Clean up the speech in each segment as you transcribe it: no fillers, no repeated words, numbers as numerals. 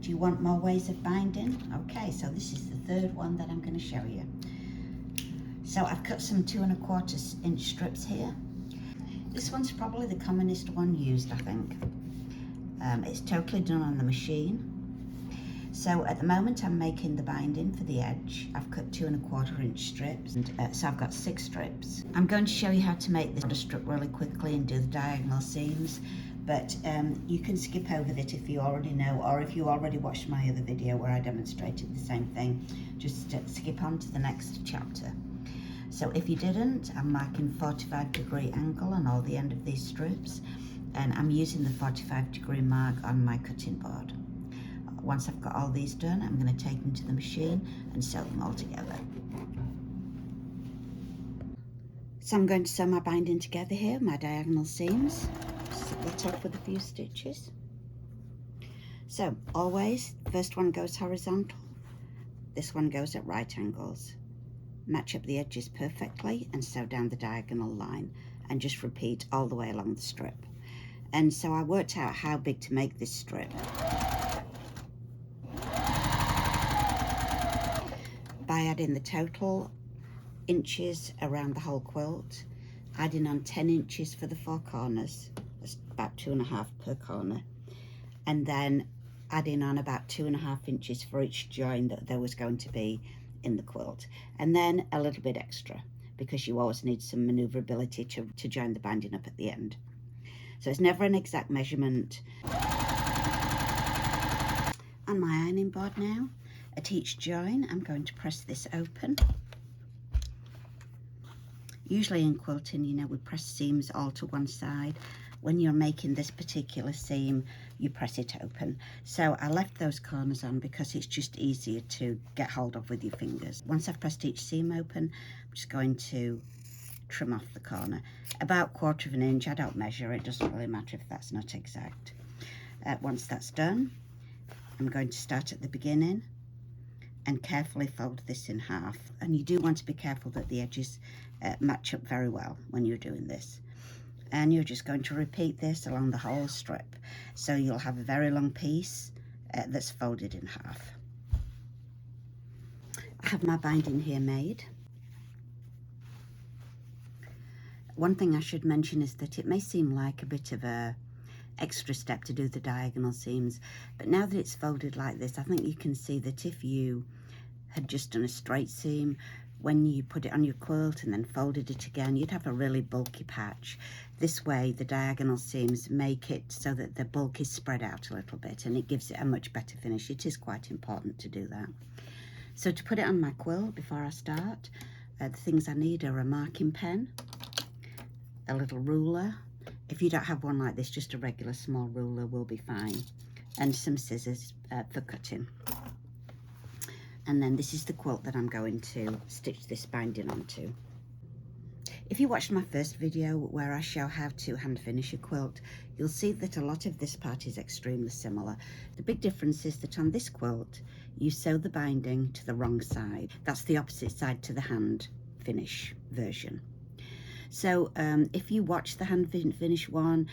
Do you want more ways of binding? Okay, so this is the third one that I'm going to show you. So I've cut some 2 1/4 inch strips here. This one's probably the commonest one used, I think. It's totally done on the machine. So at the moment I'm making the binding for the edge. I've cut 2 1/4 inch strips, and so I've got 6 strips. I'm going to show you how to make this strip really quickly and do the diagonal seams, but you can skip over it if you already know, or if you already watched my other video where I demonstrated the same thing, just skip on to the next chapter. So if you didn't, I'm marking 45-degree angle on all the end of these strips, and I'm using the 45-degree mark on my cutting board. Once I've got all these done, I'm going to take them to the machine and sew them all together. So I'm going to sew my binding together here, my diagonal seams. Split off with a few stitches. So always, first one goes horizontal, this one goes at right angles. Match up the edges perfectly and sew down the diagonal line, and just repeat all the way along the strip. And so I worked out how big to make this strip by adding the total inches around the whole quilt, adding on 10 inches for the 4 corners, that's about 2.5 per corner, and then adding on about 2.5 inches for each join that there was going to be in the quilt, and then a little bit extra because you always need some maneuverability to join the binding up at the end. So it's never an exact measurement. On my ironing board now, at each join I'm going to press this open. Usually in quilting, you know, we press seams all to one side. When you're making this particular seam, you press it open. So I left those corners on because it's just easier to get hold of with your fingers. Once I've pressed each seam open, I'm just going to trim off the corner. About 1/4 inch, I don't measure, it doesn't really matter if that's not exact. Once that's done, I'm going to start at the beginning and carefully fold this in half. And you do want to be careful that the edges match up very well when you're doing this. And you're just going to repeat this along the whole strip. So you'll have a very long piece that's folded in half. I have my binding here made. One thing I should mention is that it may seem like a bit of a extra step to do the diagonal seams, but now that it's folded like this, I think you can see that if you had just done a straight seam, when you put it on your quilt and then folded it again, you'd have a really bulky patch. This way the diagonal seams make it so that the bulk is spread out a little bit, and it gives it a much better finish. It is quite important to do that. So to put it on my quilt before I start, the things I need are a marking pen, a little ruler. If you don't have one like this, just a regular small ruler will be fine, and some scissors for cutting. And then this is the quilt that I'm going to stitch this binding onto. If you watched my first video where I show how to hand finish a quilt, you'll see that a lot of this part is extremely similar. The big difference is that on this quilt, you sew the binding to the wrong side. That's the opposite side to the hand finish version. So if you watch the hand finish one,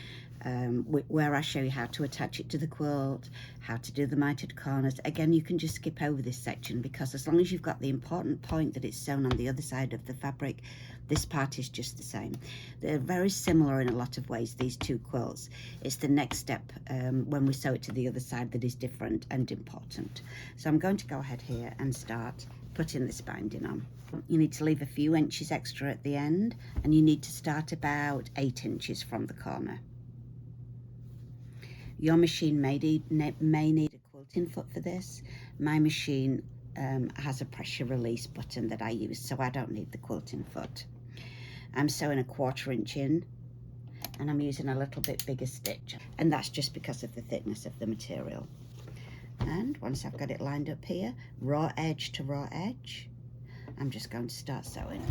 where I show you how to attach it to the quilt, how to do the mitered corners, again, you can just skip over this section, because as long as you've got the important point that it's sewn on the other side of the fabric, this part is just the same. They're very similar in a lot of ways, these two quilts. It's the next step when we sew it to the other side that is different and important. So I'm going to go ahead here and start putting this binding on. You need to leave a few inches extra at the end, and you need to start about 8 inches from the corner. Your machine may need a quilting foot for this. My machine has a pressure release button that I use, so I don't need the quilting foot. I'm sewing a 1/4 inch in, and I'm using a little bit bigger stitch, and that's just because of the thickness of the material. And once I've got it lined up here, raw edge to raw edge, I'm just going to start sewing.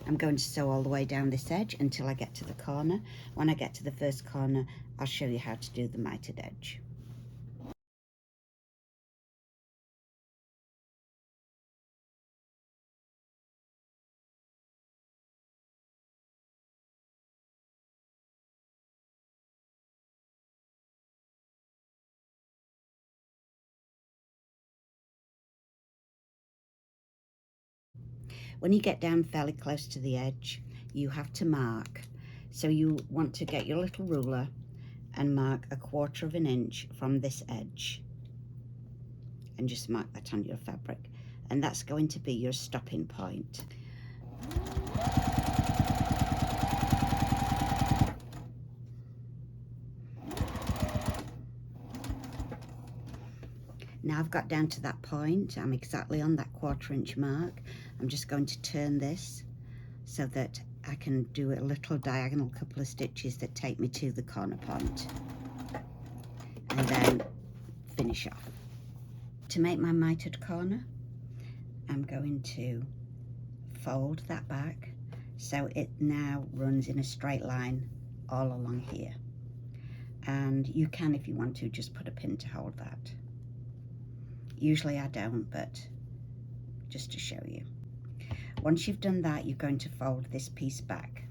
I'm going to sew all the way down this edge until I get to the corner. When I get to the first corner, I'll show you how to do the mitered edge. When you get down fairly close to the edge, you have to mark. So you want to get your little ruler and mark 1/4 of an inch from this edge, and just mark that on your fabric, and that's going to be your stopping point. Now I've got down to that point, I'm exactly on that 1/4 inch mark. I'm just going to turn this so that I can do a little diagonal couple of stitches that take me to the corner point, and then finish off. To make my mitered corner, I'm going to fold that back so it now runs in a straight line all along here. And you can, if you want to, just put a pin to hold that. Usually I don't, but just to show you. Once you've done that, you're going to fold this piece back.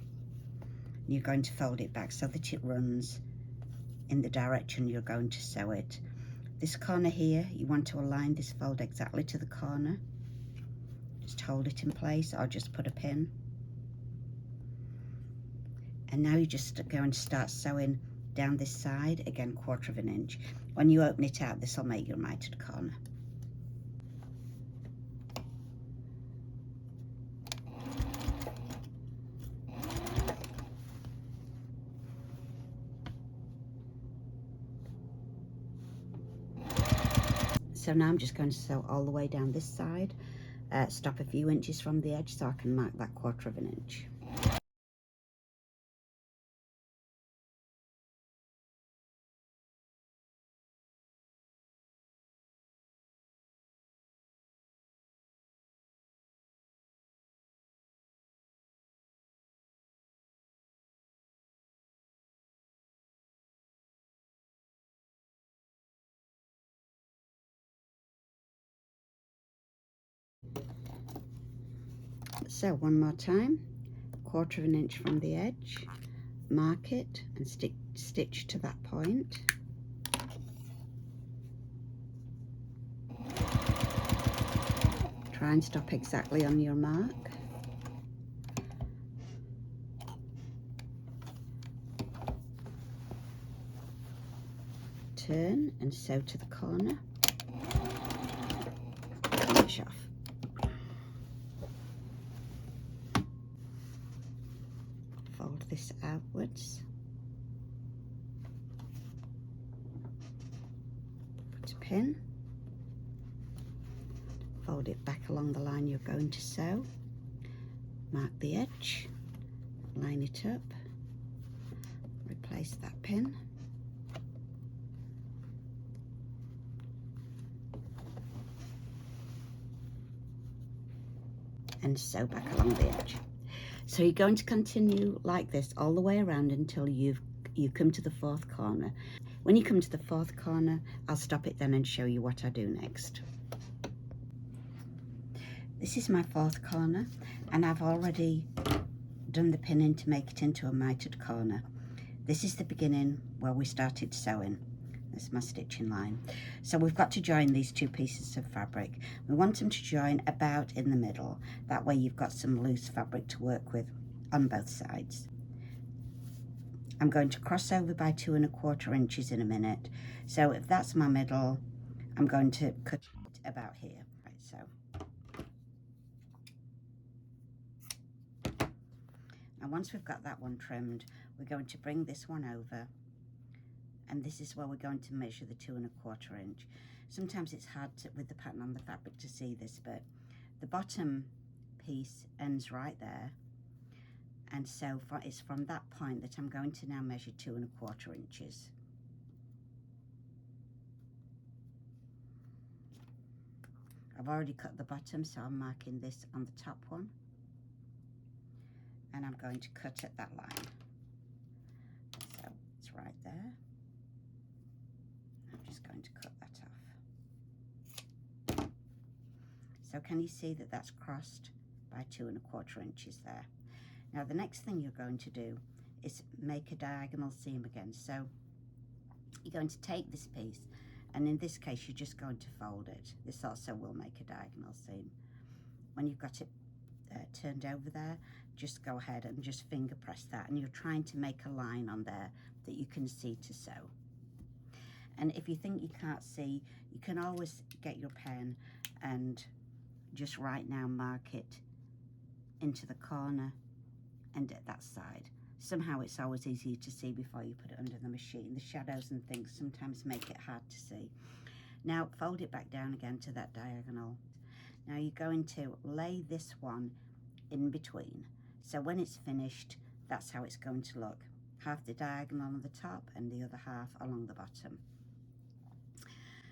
You're going to fold it back so that it runs in the direction you're going to sew it. This corner here, you want to align this fold exactly to the corner. Just hold it in place or just put a pin. And now you're just going to start sewing down this side, again 1/4 of an inch. When you open it out, this will make your mitered corner. So now I'm just going to sew all the way down this side, stop a few inches from the edge so I can mark that 1/4 of an inch. So one more time, 1/4 of an inch from the edge, mark it and stitch to that point. Try and stop exactly on your mark. Turn and sew to the corner. Finish off. Fold this outwards. Put a pin. Fold it back along the line you're going to sew. Mark the edge. Line it up. Replace that pin. And sew back along the edge. So you're going to continue like this all the way around until you come to the 4th corner. When you come to the 4th corner, I'll stop it then and show you what I do next. This is my 4th corner, and I've already done the pinning to make it into a mitered corner. This is the beginning where we started sewing. That's my stitching line. So we've got to join these 2 pieces of fabric. We want them to join about in the middle. That way you've got some loose fabric to work with on both sides. I'm going to cross over by 2 1/4 inches in a minute. So if that's my middle, I'm going to cut it about here. Right, so. And once we've got that one trimmed, we're going to bring this one over, and this is where we're going to measure the 2 1/4 inch. Sometimes it's hard with the pattern on the fabric to see this, but the bottom piece ends right there, and so it's from that point that I'm going to now measure 2 1/4 inches. I've already cut the bottom, so I'm marking this on the top one, and I'm going to cut at that line. So it's right there. I'm just going to cut that off. So can you see that that's crossed by 2 1/4 inches there? Now the next thing you're going to do is make a diagonal seam again. So you're going to take this piece, and in this case you're just going to fold it. This also will make a diagonal seam. When you've got it turned over there, just go ahead and just finger press that, and you're trying to make a line on there that you can see to sew. And if you think you can't see, you can always get your pen and just right now mark it into the corner and at that side. Somehow it's always easier to see before you put it under the machine. The shadows and things sometimes make it hard to see. Now fold it back down again to that diagonal. Now you're going to lay this one in between. So when it's finished, that's how it's going to look. Half the diagonal on the top and the other half along the bottom.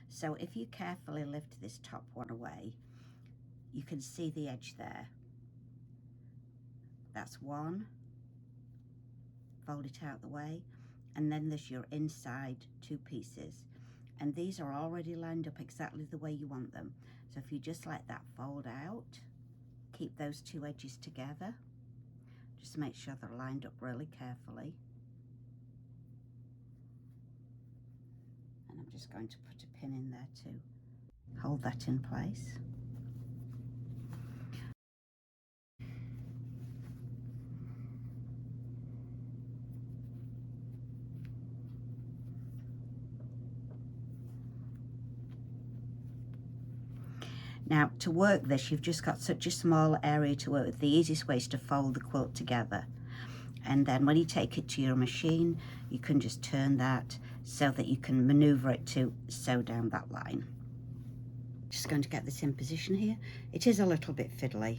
So if you carefully lift this top one away, you can see the edge there. That's one. Fold it out the way, and then there's your inside two pieces. And these are already lined up exactly the way you want them. So if you just let that fold out, keep those two edges together. Just make sure they're lined up really carefully. And I'm just going to put a pin in there to hold that in place. Now to work this, you've just got such a small area to work with. The easiest way is to fold the quilt together. And then when you take it to your machine, you can just turn that so that you can maneuver it to sew down that line. Just going to get this in position here. It is a little bit fiddly.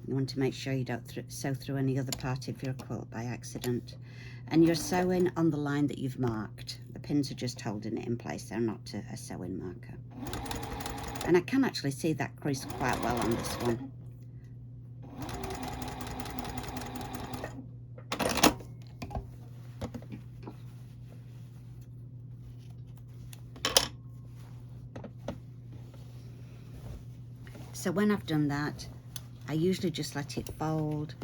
You want to make sure you don't sew through any other part of your quilt by accident. And you're sewing on the line that you've marked. The pins are just holding it in place, they're not a sewing marker. And I can actually see that crease quite well on this one. So when I've done that, I usually just let it fold,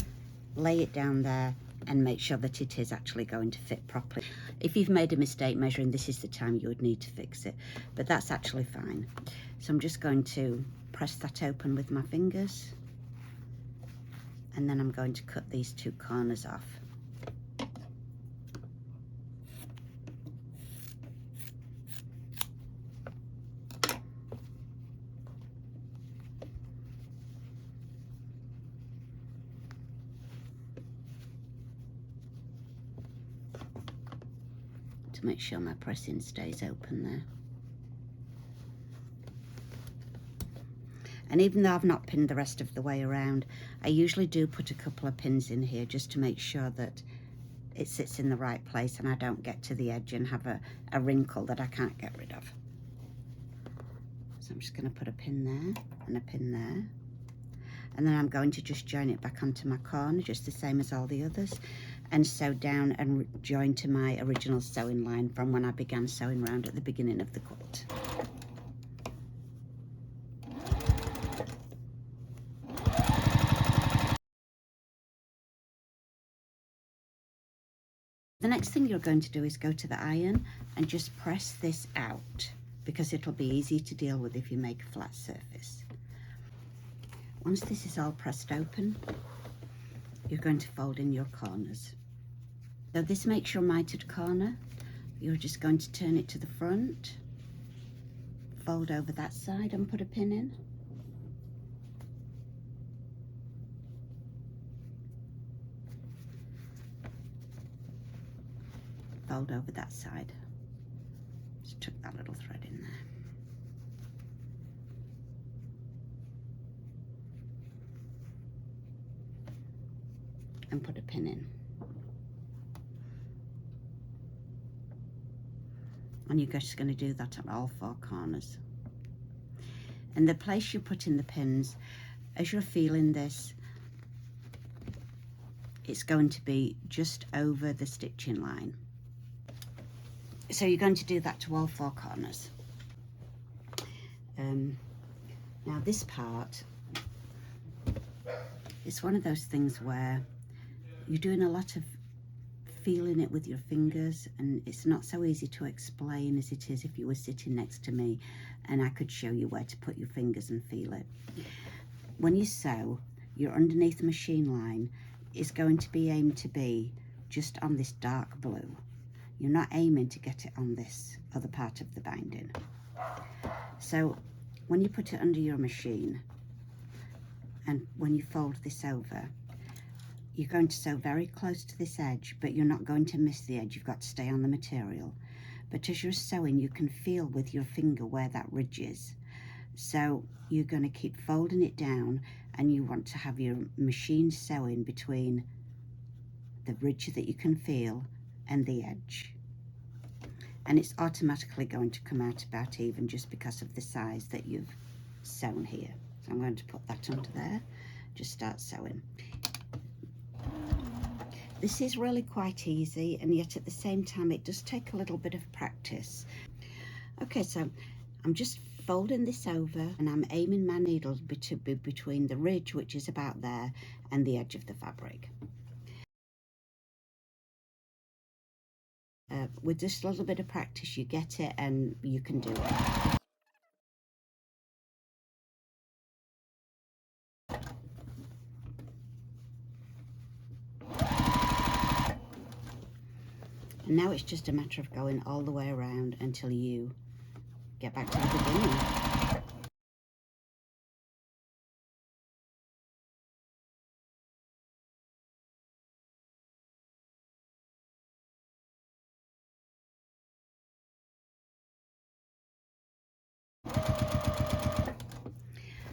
lay it down there, and make sure that it is actually going to fit properly. If you've made a mistake measuring, this is the time you would need to fix it, but that's actually fine. So I'm just going to press that open with my fingers, and then I'm going to cut these two corners off. To make sure my pressing stays open there. And even though I've not pinned the rest of the way around, I usually do put a couple of pins in here just to make sure that it sits in the right place and I don't get to the edge and have a wrinkle that I can't get rid of. So I'm just going to put a pin there and a pin there. And then I'm going to just join it back onto my corner, just the same as all the others, and sew down and join to my original sewing line from when I began sewing round at the beginning of the quilt. The next thing you're going to do is go to the iron and just press this out, because it'll be easy to deal with if you make a flat surface. Once this is all pressed open, you're going to fold in your corners. So this makes your mitered corner. You're just going to turn it to the front, fold over that side and put a pin in. Fold over that side. Just tuck that little thread in there. And put a pin in. And you're just going to do that on all four corners. And the place you put in the pins, as you're feeling this, it's going to be just over the stitching line. So you're going to do that to all four corners. Now this part, it's one of those things where you're doing a lot of feeling it with your fingers, and it's not so easy to explain as it is if you were sitting next to me and I could show you where to put your fingers and feel it. When you sew, your underneath machine line is going to be aimed to be just on this dark blue. You're not aiming to get it on this other part of the binding. So when you put it under your machine and when you fold this over, you're going to sew very close to this edge, but you're not going to miss the edge. You've got to stay on the material. But as you're sewing, you can feel with your finger where that ridge is. So you're going to keep folding it down, and you want to have your machine sewing between the ridge that you can feel and the edge. And it's automatically going to come out about even just because of the size that you've sewn here. So I'm going to put that under there, just start sewing. This is really quite easy, and yet at the same time it does take a little bit of practice. Okay, so I'm just folding this over and I'm aiming my needle to be between the ridge, which is about there, and the edge of the fabric. With just a little bit of practice you get it and you can do it. And now it's just a matter of going all the way around until you get back to the beginning.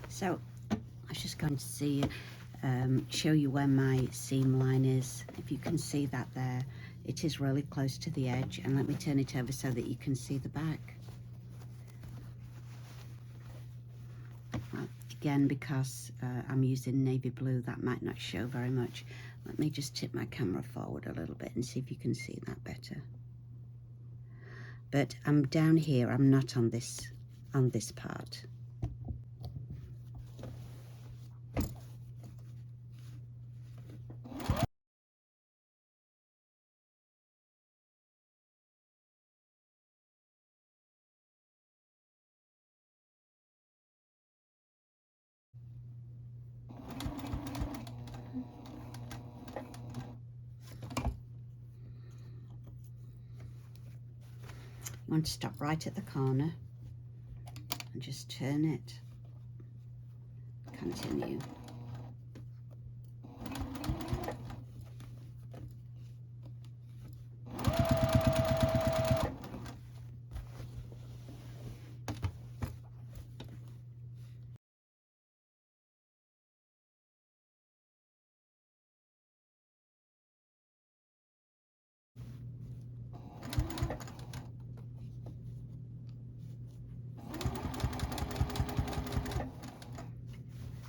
So I was just going to show you where my seam line is. If you can see that there, it is really close to the edge, and let me turn it over so that you can see the back. Well, again, because I'm using navy blue, that might not show very much. Let me just tip my camera forward a little bit and see if you can see that better. But I'm down here, I'm not on this part. You want to stop right at the corner and just turn it. Continue.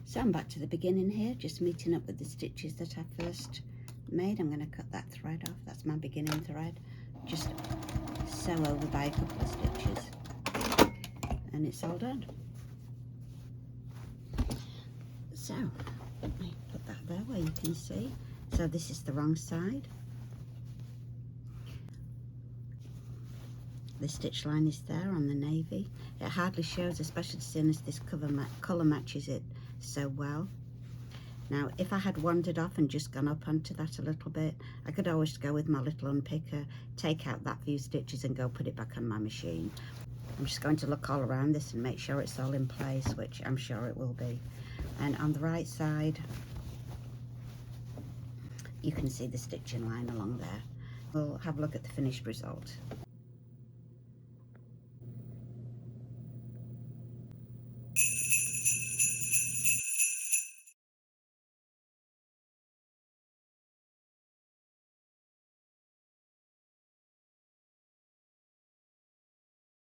So I'm back to the beginning here, just meeting up with the stitches that I first made. I'm going to cut that thread off. That's my beginning thread. Just sew over by a couple of stitches and it's all done. So let me put that there where you can see. So this is the wrong side. The stitch line is there on the navy. It hardly shows, especially seeing as this colour matches it so well. Now, if I had wandered off and just gone up onto that a little bit, I could always go with my little unpicker, take out that few stitches and go put it back on my machine. I'm just going to look all around this and make sure it's all in place, which I'm sure it will be. And on the right side, you can see the stitching line along there. We'll have a look at the finished result.